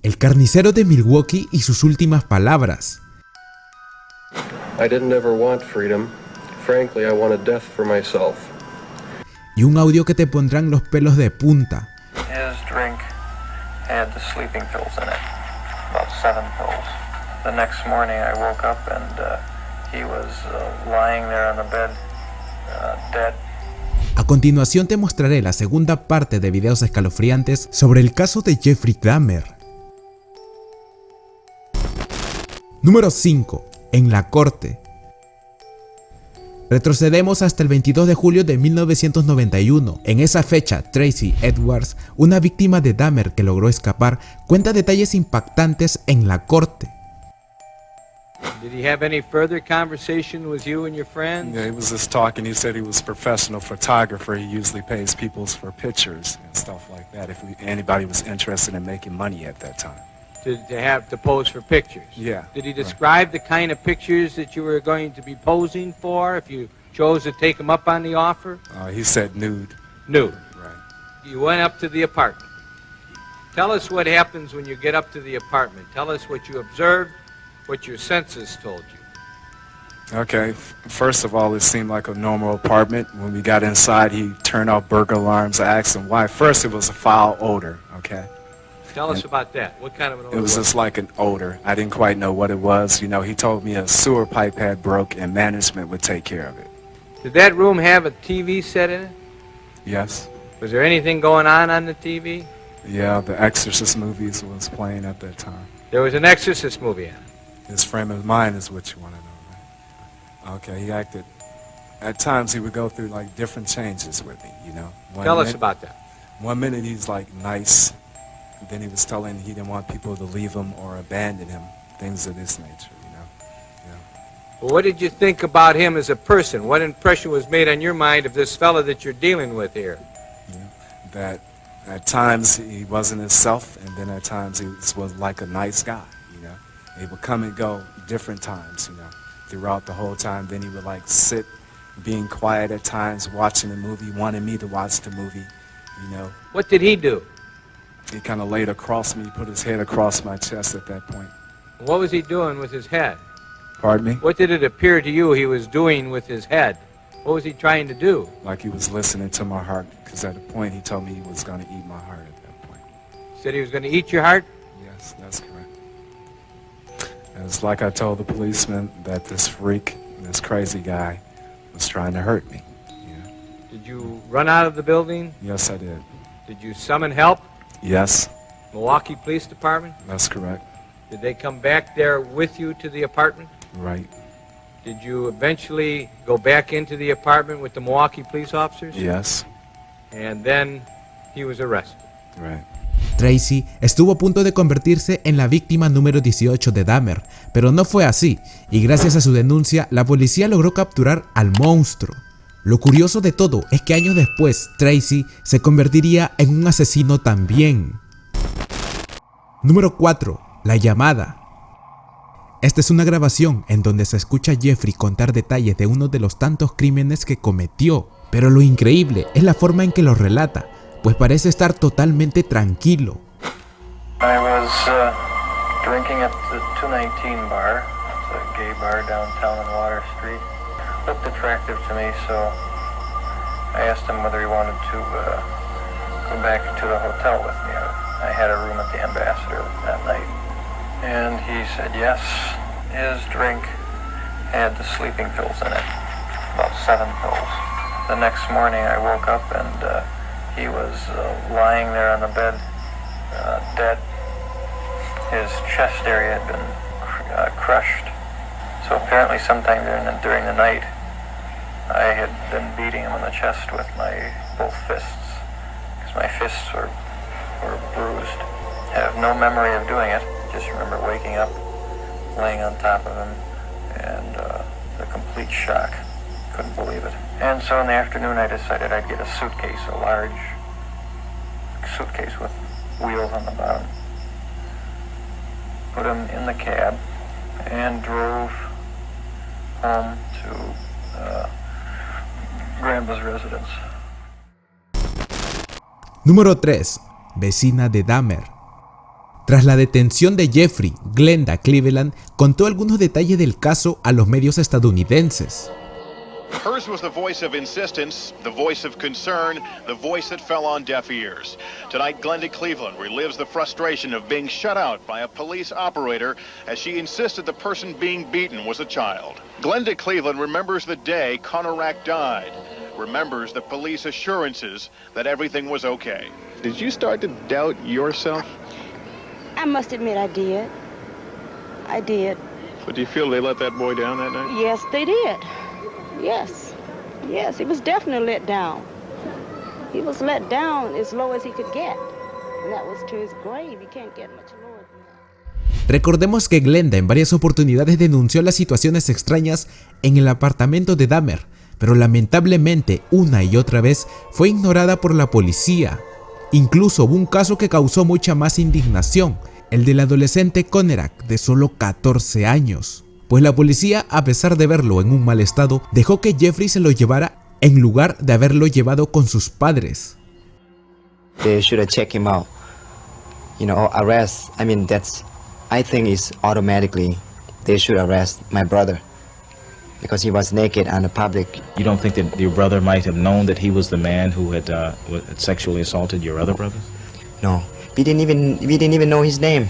El carnicero de Milwaukee y sus últimas palabras. I didn't ever want freedom. Frankly, I wanted death for myself. Y un audio que te pondrán los pelos de punta. His drink had the sleeping pills in it, about 7 pills. The next morning I woke up and he was lying there on the bed, dead. A continuación te mostraré la segunda parte de videos escalofriantes sobre el caso de Jeffrey Dahmer. Número 5. En la corte. Retrocedemos hasta el 22 de julio de 1991. En esa fecha, Tracy Edwards, una víctima de Dahmer que logró escapar, cuenta detalles impactantes en la corte. Did he have any further conversation with you and your friends? Yeah, he was just talking. He said he was a professional photographer. He usually pays people for pictures and stuff like that if anybody was interested in making money at that time. To pose for pictures? Yeah. Did he describe the kind of pictures that you were going to be posing for if you chose to take him up on the offer? He said nude. Nude. Right. You went up to the apartment. Tell us what happens when you get up to the apartment. Tell us what you observed, what your senses told you. Okay, first of all, it seemed like a normal apartment. When we got inside, he turned off burglar alarms. I asked him why. First, it was a foul odor, okay? Tell us about that. What kind of an odor? It was just like an odor. I didn't quite know what it was. You know, he told me a sewer pipe had broke and management would take care of it. Did that room have a TV set in it? Yes. Was there anything going on the TV? Yeah, the Exorcist movies was playing at that time. There was an Exorcist movie on. His frame of mind is what you want to know, right? Okay, he acted, at times he would go through like different changes with me, you know. Tell us about that. 1 minute he's like nice, then he was telling he didn't want people to leave him or abandon him, things of this nature, you know. Yeah. Well, what did you think about him as a person? What impression was made on your mind of this fella that you're dealing with here? Yeah. That at times he wasn't himself, and then at times he was like a nice guy, you know. He would come and go different times, you know, throughout the whole time. Then he would like sit, being quiet at times, watching the movie, wanting me to watch the movie, you know. What did he do? He kind of laid across me, put his head across my chest at that point. What was he doing with his head? Pardon me? What did it appear to you he was doing with his head? What was he trying to do? Like he was listening to my heart, because at a point he told me he was going to eat my heart at that point. He said he was going to eat your heart? Yes, that's correct. And it's like I told the policeman that this freak, this crazy guy, was trying to hurt me. Yeah. Did you run out of the building? Yes, I did. Did you summon help? Yes, Milwaukee Police Department? that's correct. Did they come back there with you to the apartment? Right. Did you eventually go back into the apartment with the Milwaukee police officers? Yes. And then he was arrested. Right. Tracy estuvo a punto de convertirse en la víctima número 18 de Dahmer, pero no fue así, y gracias a su denuncia, la policía logró capturar al monstruo. Lo curioso de todo es que años después, Tracy se convertiría en un asesino también. Número 4. La llamada. Esta es una grabación en donde se escucha a Jeffrey contar detalles de uno de los tantos crímenes que cometió, pero lo increíble es la forma en que lo relata, pues parece estar totalmente tranquilo. I was drinking at the 219 bar. It's a gay bar downtown on Water Street. Looked attractive to me, so I asked him whether he wanted to go back to the hotel with me. I had a room at the Ambassador that night. And he said yes. His drink had the sleeping pills in it, about 7 pills. The next morning I woke up and he was lying there on the bed, dead. His chest area had been crushed. So apparently sometime during the night, I had been beating him in the chest with both fists, because my fists were bruised. I have no memory of doing it. Just remember waking up, laying on top of him, and the complete shock. Couldn't believe it. And so in the afternoon I decided I'd get a suitcase, a large suitcase with wheels on the bottom. Put him in the cab and drove home to Grandpa's residence. Número 3. Vecina de Dahmer. Tras la detención de Jeffrey, Glenda Cleveland contó algunos detalles del caso a los medios estadounidenses. Hers was the voice of insistence, the voice of concern, the voice that fell on deaf ears. Tonight, Glenda Cleveland relives the frustration of being shut out by a police operator as she insisted the person being beaten was a child. Glenda Cleveland remembers the day Conorak died, remembers the police assurances that everything was okay. Did you start to doubt yourself? I must admit I did. I did. But do you feel they let that boy down that night? Yes, they did. Yes. Yes, he was definitely let down. He was let down as low as he could get. And that was to his grave. He can't get much lower than that. Recordemos que Glenda en varias oportunidades denunció las situaciones extrañas en el apartamento de Dahmer, pero lamentablemente una y otra vez fue ignorada por la policía. Incluso hubo un caso que causó mucha más indignación, el del adolescente Conorak de solo 14 años. Pues la policía, a pesar de verlo en un mal estado, dejó que Jeffrey se lo llevara en lugar de haberlo llevado con sus padres. They should have checked him out. You know, arrest. I mean, I think it's automatically they should arrest my brother because he was naked on the public. You don't think that your brother might have known that he was the man who had sexually assaulted your other brothers? No, we didn't even know his name.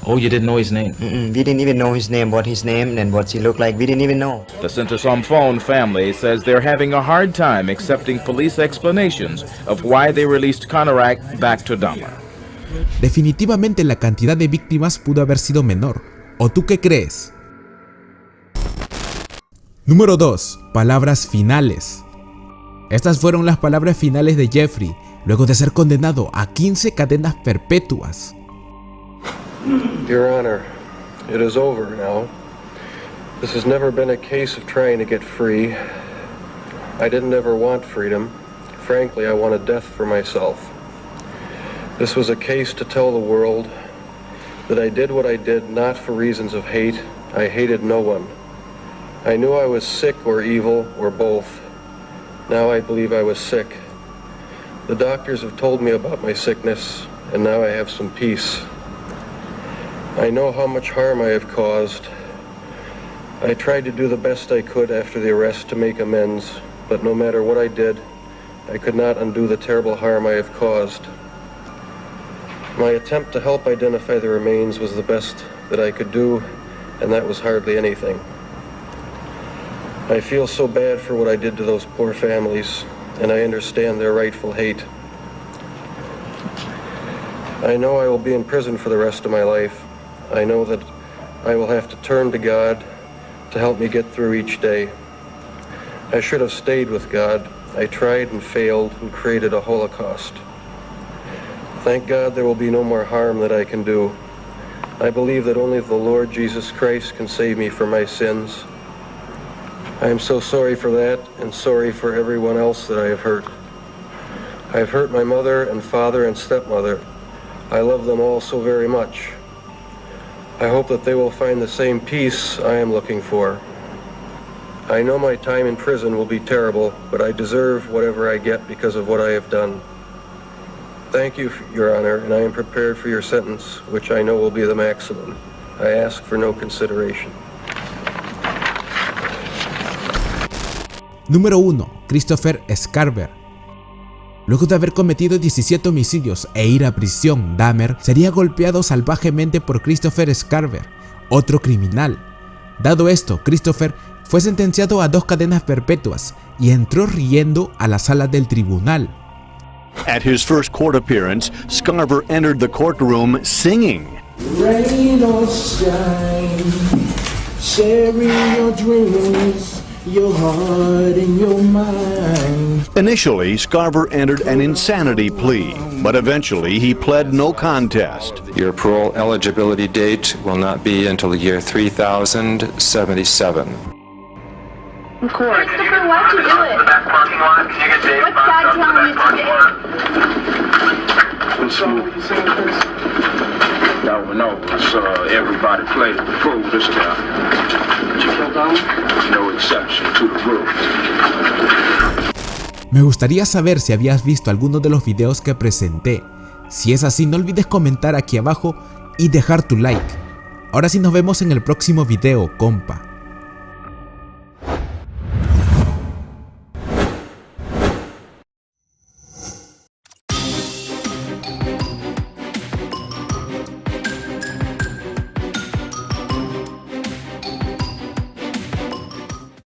Oh, you didn't know his name? We didn't even know his name, what his name and what he looked like. We didn't even know. The Centersom Phone family says they're having a hard time accepting police explanations of why they released Conorak back to Dahmer. Definitivamente la cantidad de víctimas pudo haber sido menor. ¿O tú qué crees? Número 2. Palabras finales. Estas fueron las palabras finales de Jeffrey, luego de ser condenado a 15 cadenas perpetuas. Your Honor, it is over now. This has never been a case of trying to get free. I didn't ever want freedom. Frankly, I wanted death for myself. This was a case to tell the world that I did what I did not for reasons of hate. I hated no one. I knew I was sick or evil or both. Now I believe I was sick. The doctors have told me about my sickness, and now I have some peace. I know how much harm I have caused. I tried to do the best I could after the arrest to make amends, but no matter what I did, I could not undo the terrible harm I have caused. My attempt to help identify the remains was the best that I could do, and that was hardly anything. I feel so bad for what I did to those poor families, and I understand their rightful hate. I know I will be in prison for the rest of my life. I know that I will have to turn to God to help me get through each day. I should have stayed with God. I tried and failed and created a holocaust. Thank God there will be no more harm that I can do. I believe that only the Lord Jesus Christ can save me from my sins. I am so sorry for that and sorry for everyone else that I have hurt. I have hurt my mother and father and stepmother. I love them all so very much. I hope that they will find the same peace I am looking for. I know my time in prison will be terrible, but I deserve whatever I get because of what I have done. Thank you, Your Honor, and I am prepared for your sentence, which I know will be the maximum. I ask for no consideration. Número 1. Christopher Scarver. Luego de haber cometido 17 homicidios e ir a prisión, Dahmer sería golpeado salvajemente por Christopher Scarver, otro criminal. Dado esto, Christopher fue sentenciado a 2 cadenas perpetuas y entró riendo a la sala del tribunal. At his first court appearance, Scarver entered the courtroom singing. Rain or shine, sharing your dreams, your heart and your mind. Initially, Scarver entered an insanity plea, but eventually he pled no contest. Your parole eligibility date will not be until the year 3077. Christopher, why'd you do it? What's God telling you to do? What's wrong with you saying this? No, it's everybody plays the fool this guy. Did you kill Donald? No exception to the rule. Me gustaría saber si habías visto alguno de los videos que presenté. Si es así, no olvides comentar aquí abajo y dejar tu like. Ahora sí nos vemos en el próximo video, compa.